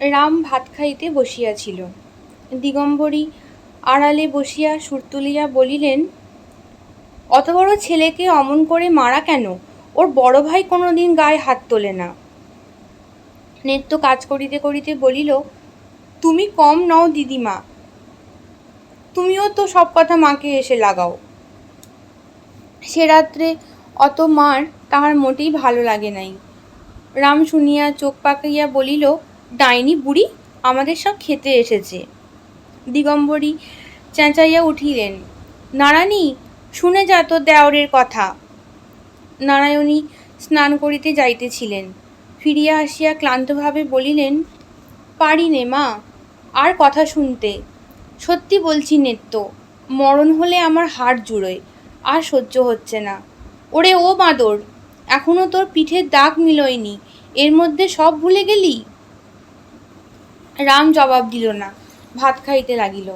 রাম ভাত খাইতে বসিয়াছিল। দিগম্বরী আড়ালে বসিয়া সুর তুলিয়া বলিলেন, অত বড় ছেলেকে অমন করে মারা কেন? ওর বড় ভাই কোনোদিন গায়ে হাত তোলে না। নেত্য কাজ করিতে করিতে বলিল, তুমি কম নও দিদিমা, তুমিও তো সব কথা মাকে এসে লাগাও। সে রাত্রে অত মার তাহার মোটেই ভালো লাগে নাই। রাম শুনিয়া চোখ পাকাইয়া বলিল, ডাইনি বুড়ি আমাদের সব খেতে এসেছে। দিগম্বরী চেঁচাইয়া উঠিলেন, নারায়ণী, শুনে যা তোর দেওরের কথা। নারায়ণী স্নান করিতে যাইতেছিলেন। ফিরিয়া আসিয়া ক্লান্তভাবে বলিলেন, পারি নে মা আর কথা শুনতে। সত্যি বলছি নেত্য, মরণ হলে আমার হাড় জুড়োয়, আর সহ্য হচ্ছে না। ওরে ও বাঁদর, এখনো তোর পিঠের দাগ মিলয়নি, এর মধ্যে সব ভুলে গেলি? রাম জবাব দিল না, ভাত খাইতে লাগিল।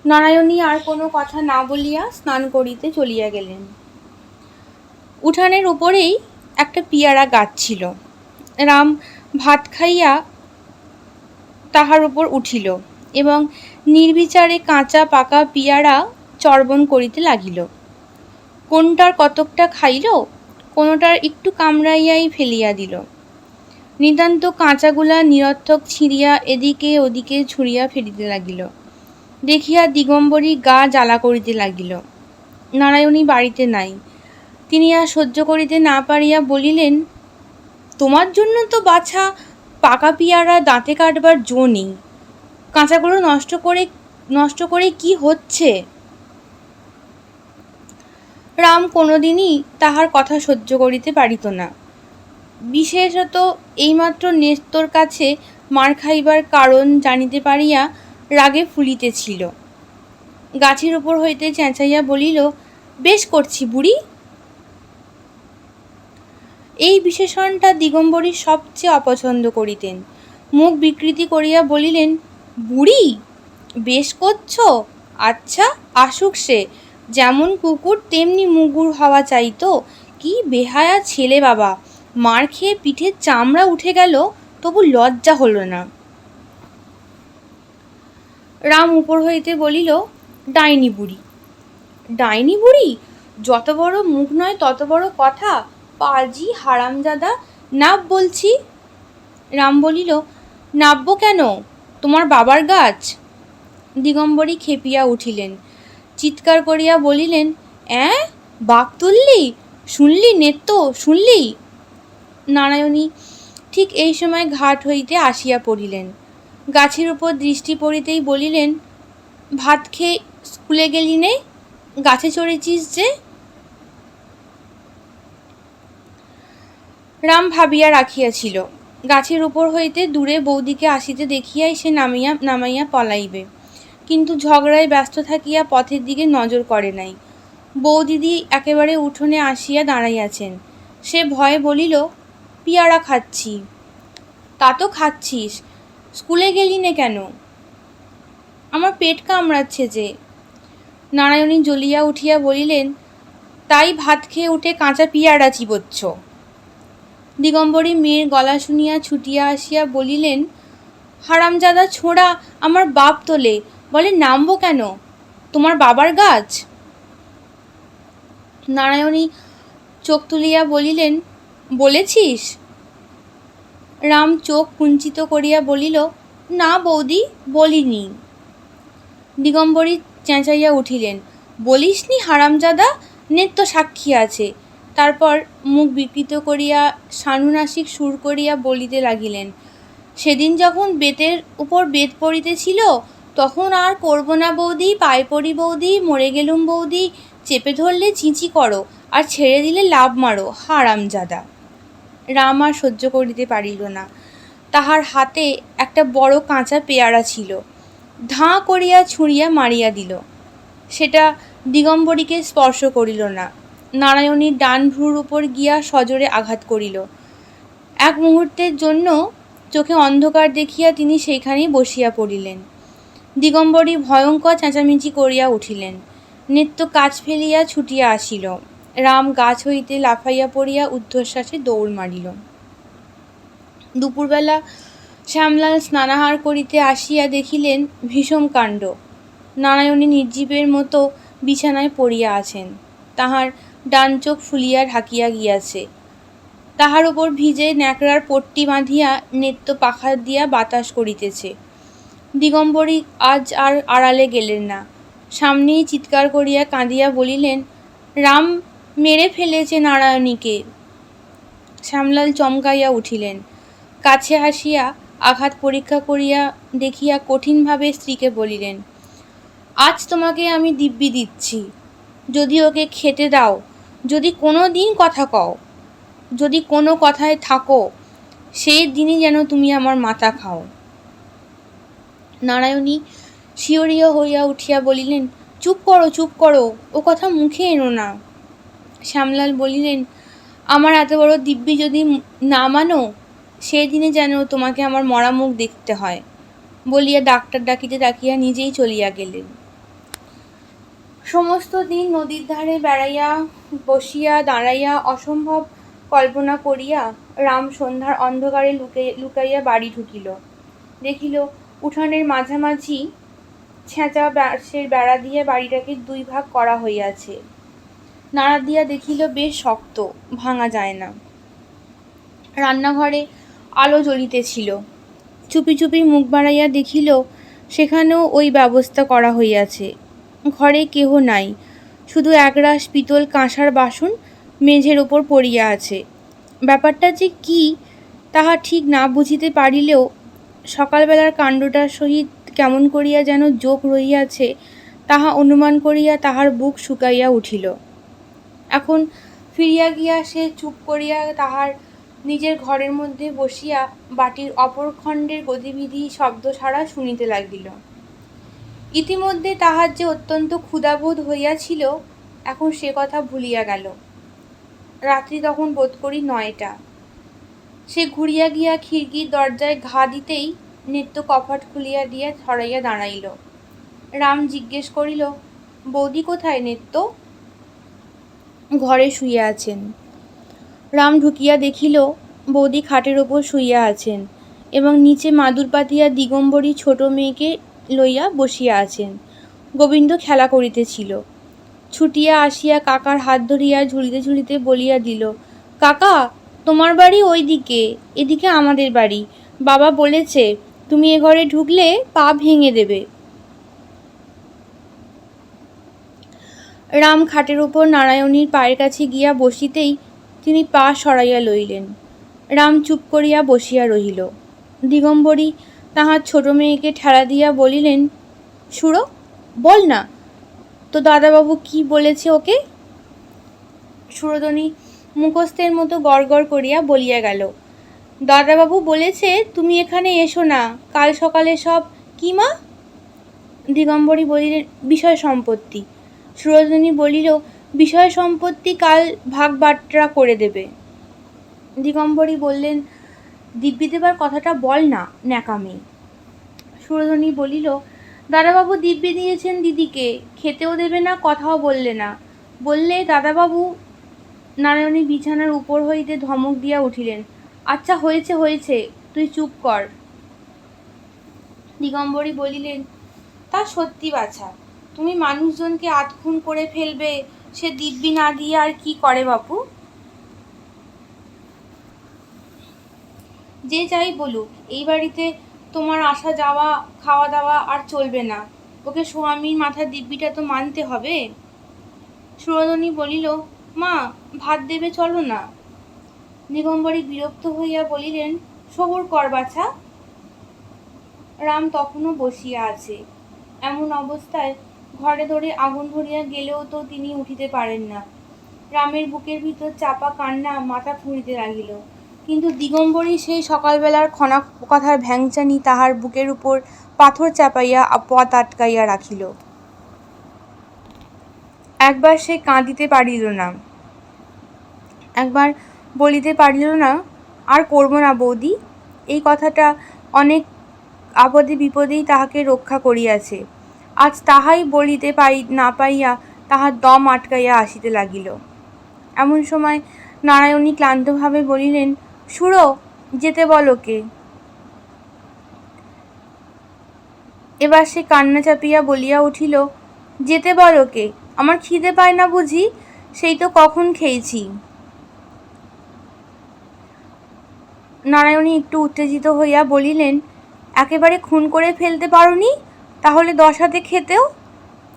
নারায়ণী আর কোনো কথা না বলিয়া স্নান করিতে চলিয়া গেলেন। উঠানের উপরেই একটা পিয়ারা গাছ ছিল। রাম ভাত খাইয়া তাহার উপর উঠিল এবং নির্বিচারে কাঁচা পাকা পিয়ারা চর্বণ করিতে লাগিল। কোনটার কতকটা খাইল, কোনোটার একটু কামড়াইয়াই ফেলিয়া দিল। নিতান্ত কাঁচাগুলা নিরর্থক ছিঁড়িয়া এদিকে ওদিকে ছুঁড়িয়া ফেলিতে লাগিল। দেখিয়া দিগম্বরী গা জ্বালা করিতে লাগিল। নারায়ণী বাড়িতে নাই। তিনি আর সহ্য করিতে না পারিয়া বলিলেন, তোমার জন্য তো বাছা পাকা পিয়ারা দাঁতে কাটবার জো নেই। কাঁচাগুলো নষ্ট করে কি হচ্ছে? রাম কোনোদিনই তাহার কথা সহ্য করিতে পারিত না। বিশেষত এইমাত্র নেস্তর কাছে মার খাইবার কারণ জানিতে পারিয়া রাগে ফুলিতেছিল। গাছের উপর হইতে চেঁচাইয়া বলিল, বেশ করছি বুড়ি। এই বিশেষণটা দিগম্বরী সবচেয়ে অপছন্দ করিতেন। মুখ বিকৃতি করিয়া বলিলেন, বুড়ি বেশ করছ? আচ্ছা আসুক সে, যেমন কুকুর তেমনি মুগুর হওয়া চাইতো। কি বেহায়া ছেলে বাবা, মার খেয়ে পিঠের চামড়া উঠে গেল, তবু লজ্জা হলো না। রাম উপর হইতে বলিল, ডাইনি বুড়ি। ডাইনি বুড়ি? যত বড় মুখ নয় তত বড় কথা, পাজি হারামজাদা, নাব বলছি। রাম বলিল, নাববো কেন? তোমার বাবার গাছ। দিগম্বরী খেপিয়া উঠিলেন, চিৎকার করিয়া বলিলেন, বাপ তুললি? শুনলি নেত্য, শুনলি? নারায়ণী ঠিক এই সময় ঘাট হইতে আসিয়া পড়িলেন। গাছের উপর দৃষ্টি পড়িতেই বলিলেন, ভাত খেয়ে স্কুলে গেলি নে, গাছে চড়েছিস যে? রাম ভাবিয়া রাখিয়াছিল, গাছের উপর হইতে দূরে বৌদিকে আসিতে দেখিয়াই সে নামাইয়া পলাইবে, কিন্তু ঝগড়ায় ব্যস্ত থাকিয়া পথের দিকে নজর করে নাই। বৌদিদি একেবারে উঠোনে আসিয়া দাঁড়াইয়াছেন। সে ভয়ে বলিল, পিয়ারা খাচ্ছি। তা তো খাচ্ছিস, স্কুলে গেলি নে কেন? আমার পেট কামড়াচ্ছে যে। নারায়ণী জ্বলিয়া উঠিয়া বলিলেন, তাই ভাত খেয়ে উঠে কাঁচা পিয়ারা চিবোচ্ছ? দিগম্বরী মেয়ের গলা শুনিয়া ছুটিয়া আসিয়া বলিলেন, হারামজাদা ছোঁড়া আমার বাপ তোলে, বলে নামবো কেন? তোমার বাবার গাছ। নারায়ণী চোখ তুলিয়া বলিলেন, বলেছিস? রাম চোখ কুঞ্চিত করিয়া বলিল, না বৌদি, বলিনি। দিগম্বরী চেঁচাইয়া উঠিলেন, বলিসনি হারামজাদা, নেত্য সাক্ষী আছে। তারপর মুখ বিকৃত করিয়া সানুনাসিক সুর করিয়া বলিতে লাগিলেন, সেদিন যখন বেতের উপর বেত পড়িতেছিল, তখন আর করব না বৌদি, পায়ে পড়ি বৌদি, মরে গেলুম বৌদি, চেপে ধরলে চিঁচি করো, আর ছেড়ে দিলে লাভ মারো, হারামজাদা। রাম আর সহ্য করিতে পারিল না। তাহার হাতে একটা বড় কাঁচা পেয়ারা ছিল। ধাঁ করিয়া ছুঁড়িয়া মারিয়া দিল। সেটা দিগম্বরীকে স্পর্শ করিল না। নারায়ণীর ডান ভ্রুর উপর গিয়া সজোরে আঘাত করিল। এক মুহূর্তের জন্য চোখে অন্ধকার দেখিয়া তিনি সেইখানেই বসিয়া পড়িলেন। দিগম্বরী ভয়ঙ্কর চেঁচামেচি করিয়া উঠিলেন। নিত্য কাজ ফেলিয়া ছুটিয়া আসিল। রাম গাছ হইতে লাফাইয়া পড়িয়া ঊর্ধ্বশ্বাসে দৌড় মারিল। দুপুরবেলা শ্যামলাল স্নানাহার করিতে আসিয়া দেখিলেন ভীষণ কাণ্ড। নারায়ণী নির্জীবের মতো বিছানায় পড়িয়া আছেন। তাহার ডান চোখ ফুলিয়া ঢাকিয়া গিয়াছে। তাহার উপর ভিজে ন্যাকড়ার পট্টি বাঁধিয়া নেত্য পাখা দিয়া বাতাস করিতেছে। দিগম্বরী আজ আর আড়ালে গেলেন না, সামনেই চিৎকার করিয়া কাঁদিয়া বলিলেন, রাম মেরে ফেলেছে নারায়ণীকে। শ্যামলাল চমকাইয়া উঠিলেন, কাছে আসিয়া আঘাত পরীক্ষা করিয়া দেখিয়া কঠিনভাবে স্ত্রীকে বলিলেন, আজ তোমাকে আমি দিব্যি দিচ্ছি, যদি ওকে খেতে দাও, যদি কোনো দিন কথা কও, যদি কোনো কথায় থাকো, সেই দিনই যেন তুমি আমার মাথা খাও। নারায়ণী শিহরিয়া হইয়া উঠিয়া বলিলেন, চুপ করো, চুপ করো, ও কথা মুখে এনো না। শ্যামলাল বলিলেন, আমার এত বড় দিব্যি যদি না মানো, সেই দিনে যেন তোমাকে আমার মরা মুখ দেখতে হয়, বলিয়া ডাক্তার ডাকিতে ডাকিয়া নিজেই চলিয়া গেলেন। সমস্ত দিন নদীর ধারে বেড়াইয়া বসিয়া দাঁড়াইয়া অসম্ভব কল্পনা করিয়া রাম সন্ধ্যার অন্ধকারে লুকাইয়া বাড়ি ঢুকিল। দেখিল উঠানের মাঝামাঝি ছেঁচা বাঁশের বেড়া দিয়ে বাড়িটাকে দুই ভাগ করা হইয়াছে। নাড়া দিয়া দেখিল বেশ শক্ত, ভাঙা যায় না। রান্নাঘরে আলো জ্বলিতেছিল। চুপি চুপি মুখ বাড়াইয়া দেখিল সেখানেও ওই ব্যবস্থা করা হইয়াছে। ঘরে কেহ নাই, শুধু একরাশ পিতল কাঁসার বাসন মেঝের ওপর পড়িয়া আছে। ব্যাপারটা যে কি তাহা ঠিক না বুঝিতে পারিলেও সকালবেলার কাণ্ডটার সহিত কেমন করিয়া যেন যোগ রহিয়াছে তাহা অনুমান করিয়া তাহার বুক শুকাইয়া উঠিল। এখন ফিরিয়া গিয়া সে চুপ করিয়া তাহার নিজের ঘরের মধ্যে বসিয়া বাটির অপর খণ্ডের গতিবিধি শব্দ ছাড়া শুনিতে লাগিল। ইতিমধ্যে তাহার যে অত্যন্ত ক্ষুধাবোধ হইয়াছিল, এখন সে কথা ভুলিয়া গেল। রাত্রি তখন বোধ করি 9টা। সে ঘুরিয়া গিয়া খিড়কির দরজায় ঘা দিতেই নিত্য কপাট খুলিয়া দিয়া ছড়াইয়া দাঁড়াইল। রাম জিজ্ঞেস করিল, বৌদি কোথায় নিত্য? ঘরে শুইয়া আছেন। রাম ঢুকিয়া দেখিল বৌদি খাটের ওপর শুইয়া আছেন এবং নিচে মাদুর পাতিয়া দিগম্বরী ছোট মেয়েকে লইয়া বসিয়া আছেন। গোবিন্দ খেলা করিতেছিল। ছুটিয়া আসিয়া কাকার হাত ধরিয়া ঝুলিতে ঝুলিতে বলিয়া দিল, কাকা, তোমার বাড়ি ওই দিকে, এদিকে আমাদের বাড়ি। বাবা বলেছে তুমি এ ঘরে ঢুকলে পা ভেঙে দেবে। রাম খাটের উপর নারায়ণীর পায়ের কাছে গিয়া বসিতেই তিনি পা সরাইয়া লইলেন। রাম চুপ করিয়া বসিয়া রহিল। দিগম্বরী তাহার ছোট মেয়েকে ঠেলা দিয়া বলিলেন, সুরো, বল না তো দাদাবাবু কি বলেছে ওকে। সুরধনী মুখস্থের মতো গড়গড় করিয়া বলিয়া গেল, দাদাবাবু বলেছে তুমি এখানে এসো না, কাল সকালে সব। কি মা? দিগম্বরী বলিলেন, বিষয় সম্পত্তি। সুরধনী বলিল, বিষয় সম্পত্তি কাল ভাগ বাটরা করে দেবে। দিগম্বরী বললেন, দিব্যি দেবার কথাটা বল না, ন্যাকামি। সুরধনী বলিল, দাদাবাবু দিব্যি দিয়েছেন দিদিকে, খেতেও দেবে না, কথাও বললে না। বললে দাদাবাবু। নারায়ণী বিছানার উপর হইতে ধমক দিয়া উঠিলেন, আচ্ছা হয়েছে হয়েছে, তুই চুপ কর। দিগম্বরী বলিলেন, তা সত্যি বাছা, তুমি মানুষজনকে আধখুন করে ফেলবে, সে দিব্যি না দিয়ে আর কি করে বাপু? যে যাই বলুক, এই বাড়িতে তোমার আসা যাওয়া, খাওয়া দাওয়া আর চলবে না। ওকে স্বামীর মাথার দিব্যিটা তো মানতে হবে। সুরধনী বলিল, মা, ভাত দেবে, চলো না। দিগম্বরী বিরক্ত হইয়া বলিলেন, সবুর কর বাছা। রাম তখনও বসিয়া আছে। এমন অবস্থায় ঘরে ধরে আগুন ধরিয়া গেলেও তো তিনি উঠিতে পারেন না। রামের বুকের ভিতর চাপা কান্না মাথা ফুঁড়িতে লাগিল, কিন্তু দিগম্বরী সেই সকালবেলার খনা কথার ভ্যাংচানি তাহার বুকের উপর পাথর চাপাইয়া পথ আটকাইয়া রাখিল। একবার সে কাঁদিতে পারিল না, একবার বলিতে পারিল না, আর করব না বৌদি। এই কথাটা অনেক আপদে বিপদেই তাহাকে রক্ষা করিয়াছে। আজ তাহাই বলিতে না পাইয়া তাহার দম আটকাইয়া আসিতে লাগিল। এমন সময় নারায়ণী ক্লান্তভাবে বলিলেন, সুরো, যেতে বলো কে। এবার সে কান্না চাপিয়া বলিয়া উঠিল, যেতে বল ওকে, আমার খিদে পায় না বুঝি? সেই তো কখন খেয়েছি। নারায়ণী একটু উত্তেজিত হইয়া বলিলেন, একেবারে খুন করে ফেলতে পারোনি? তাহলে 10 হাতে খেতেও।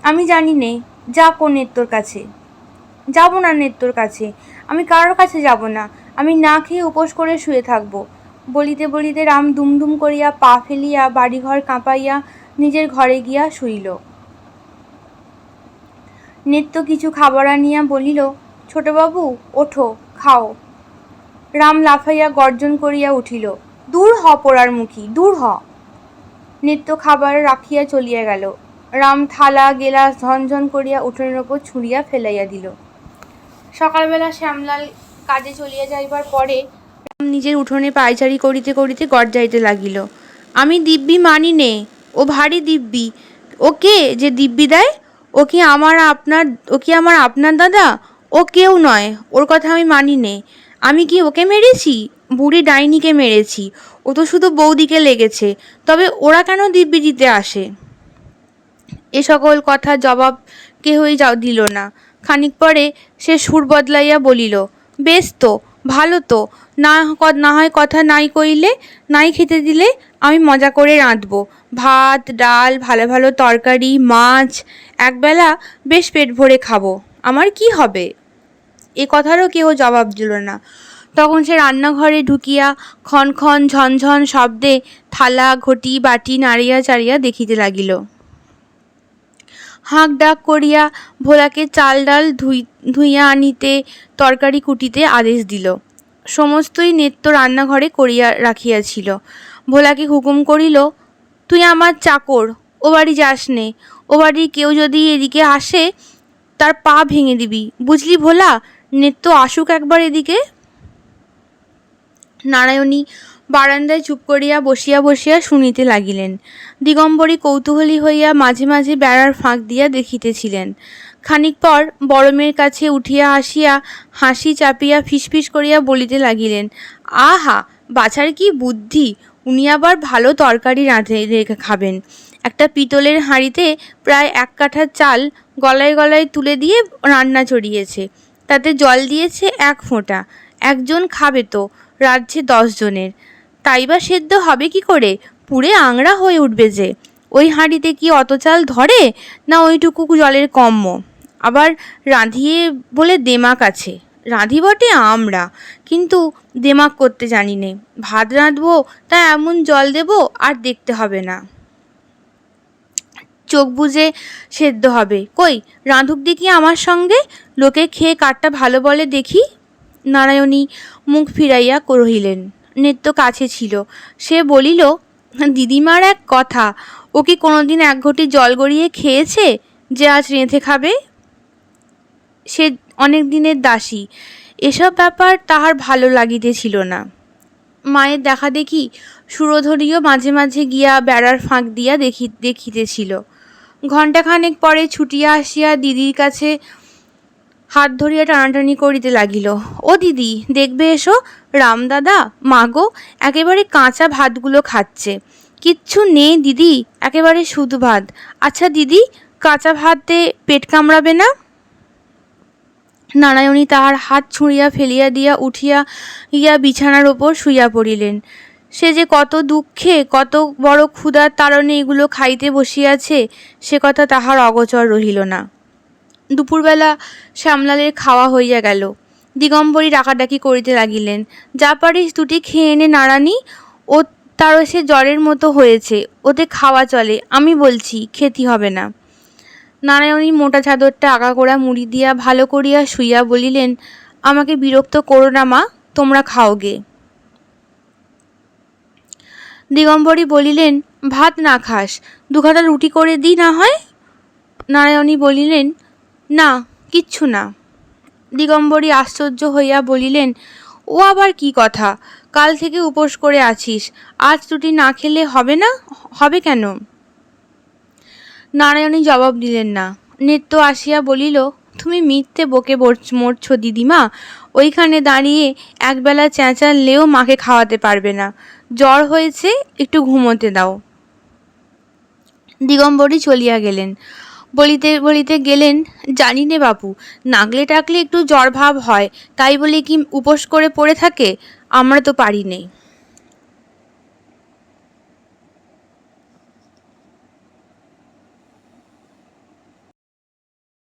আমি জানি নে, যা কোন নেত্তর কাছে। যাব না নেত্তর কাছে, আমি কারোর কাছে যাব না, আমি না খেয়ে উপোস করে শুয়ে থাকব। বলিতে বলিতে রাম দুমদুম করিয়া পা ফেলিয়া বাড়িঘর কাঁপাইয়া নিজের ঘরে গিয়া শুইল। নেত্য কিছু খাবার আনিয়া বলিল, ছোটবাবু ওঠো, খাও। রাম লাফাইয়া গর্জন করিয়া উঠিল, দূর হ পোড়ার মুখী, দূর হ। নেত্য খাবার রাখিয়া চলিয়া গেল। রাম থালা গেলাস ঝনঝন করিয়া উঠোনের ওপর ছুঁড়িয়া ফেলাইয়া দিল। সকালবেলা শ্যামলাল কাজে চলিয়া যাইবার পরে রাম নিজের উঠোনে পায়চারি করিতে করিতে গর্জাইতে লাগিল, আমি দিব্যি মানি নে, ও ভারী দিব্যি। ও কে যে দিব্যি দেয়? ও কি আমার আপনার দাদা? ও কেউ নয়, ওর কথা আমি মানি নে। আমি কি ওকে মেরেছি? বুড়ি ডাইনিকে মেরেছি, ও তো শুধু বৌদিকে লেগেছে। তবে ওরা কেন দিব্যি দিতে আসে? এ সকল কথা জবাব কেহই দিল না। খানিক পরে সে সুর বদলাইয়া বলিল, বেশ তো, ভালো তো, না হয় কথা নাই কইলে, নাই খেতে দিলে আমি মজা করে রাঁধব। ভাত ডাল, ভালো ভালো তরকারি, মাছ, একবেলা বেশ পেট ভরে খাবো। আমার কি হবে? এ কথারও কেউ জবাব দিল না। তখন সে রান্নাঘরে ঢুকিয়া ক্ষণ ক্ষণ ঝনঝন শব্দে থালা ঘটি বাটি নাড়িয়া চাড়িয়া দেখিতে লাগিল। হাঁক ডাক করিয়া ভোলাকে চাল ডাল ধুইয়া আনিতে, তরকারি কুটিতে আদেশ দিল। সমস্তই নেত্য রান্নাঘরে করিয়া রাখিয়াছিল। ভোলাকে হুকুম করিল, তুই আমার চাকর, ও বাড়ি যাস নে। ও বাড়ির কেউ যদি এদিকে আসে তার পা ভেঙে দিবি, বুঝলি ভোলা? নেত্য আসুক একবার এদিকে। নারায়ণী বারান্দায় চুপ করিয়া বসিয়া বসিয়া শুনিতে লাগিলেন। দিগম্বরী কৌতূহলী হইয়া মাঝে মাঝে বেড়ার ফাঁক দিয়া দেখিতেছিলেন। খানিক পর বড় মেয়ের কাছে উঠিয়া আসিয়া হাসি চাপিয়া ফিসফিস করিয়া বলিতে লাগিলেন, আহা, বাছার কি বুদ্ধি! উনি আবার ভালো তরকারি রেখে খাবেন। একটা পিতলের হাঁড়িতে প্রায় 1 কাঠা চাল গলায় গলায় তুলে দিয়ে রান্না চড়িয়েছে, তাতে জল দিয়েছে 1 ফোঁটা। একজন খাবে তো, রাঁধছে 10 জনের, তাই বা সেদ্ধ হবে কি করে? পুড়ে আংড়া হয়ে উঠবে যে। ওই হাঁড়িতে কি অত চাল ধরে? না ওইটুকু জলের কম্য? আবার রাঁধিয়ে বলে দেমাক আছে। রাঁধি বটে আমরা, কিন্তু দেমাক করতে জানি নে। ভাত রাঁধবো তা এমন জল দেব আর দেখতে হবে না, চোখ বুজে সেদ্ধ হবে। কই রাঁধুক দেখি আমার সঙ্গে, লোকে খেয়ে কারটা ভালো বলে দেখি। নারায়ণী মুখ ফিরাইয়া রহিলেন। নেত্য কাছে ছিল। সে বলিল, দিদিমার এক কথা, ও কি কোনোদিন 1 ঘটি জল গড়িয়ে খেয়েছে যে আজ রেঁধে খাবে? সে অনেক দিনের দাসী, এসব ব্যাপার তাহার ভালো লাগিতেছিল না। মায়ের দেখা দেখি সুরধরিও মাঝে মাঝে গিয়া বেড়ার ফাঁক দিয়া দেখিতেছিল। ঘণ্টাখানেক পরে ছুটিয়া আসিয়া দিদির কাছে হাত ধরিয়া টানাটানি করিতে লাগিল, ও দিদি, দেখবে এসো, রামদাদা মাগো একেবারে কাঁচা ভাতগুলো খাচ্ছে। কিচ্ছু নেই দিদি, একেবারে শুধু ভাত। আচ্ছা দিদি, কাঁচা ভাতে পেট কামড়াবে না? নারায়ণী তাহার হাত ছুঁড়িয়া ফেলিয়া দিয়া উঠিয়া গিয়া বিছানার ওপর শুইয়া পড়িলেন। সে যে কত দুঃখে, কত বড় ক্ষুধার তাড়নে এগুলো খাইতে বসিয়াছে, সে কথা তাহার অগোচর রহিল না। দুপুরবেলা শ্যামলালের খাওয়া হইয়া গেল। দিগম্বরী ডাকাডাকি করিতে লাগিলেন, যা পারিস 2টি খেয়ে এনে নাড়ানি, ও তারও সে জ্বরের মতো হয়েছে, ওতে খাওয়া চলে, আমি বলছি খেতে হবে না। নারায়ণী মোটা চাদরটা আগাগোড়া মুড়ি দিয়া ভালো করিয়া শুইয়া বলিলেন, আমাকে বিরক্ত করো না মা, তোমরা খাও গে। দিগম্বরী বলিলেন, ভাত না খাস, 2 কাঠা রুটি করে দিই না হয়? নারায়ণী বলিলেন, না, কিচ্ছু না। দিগম্বরী আশ্চর্য হইয়া বলিলেন, ও আবার কি কথা? কাল থেকে উপোস করে আছিস, আজ 2টি না খেলে হবে না? হবে কেন? নারায়ণী জবাব দিলেন না। নেত্য আসিয়া বলিল, তুমি মিথ্যে বকে মরছ দিদিমা। ওইখানে দাঁড়িয়ে একবেলা চেঁচালেও মাকে খাওয়াতে পারবে না। জ্বর হয়েছে, একটু ঘুমোতে দাও। দিগম্বরী চলিয়া গেলেন। বলিতে বলিতে গেলেন, জানি নে বাপু, নাগলে টাকলে একটু জ্বর ভাব হয়, তাই বলে কি উপোস করে পড়ে থাকে? আমরা তো পারি নে।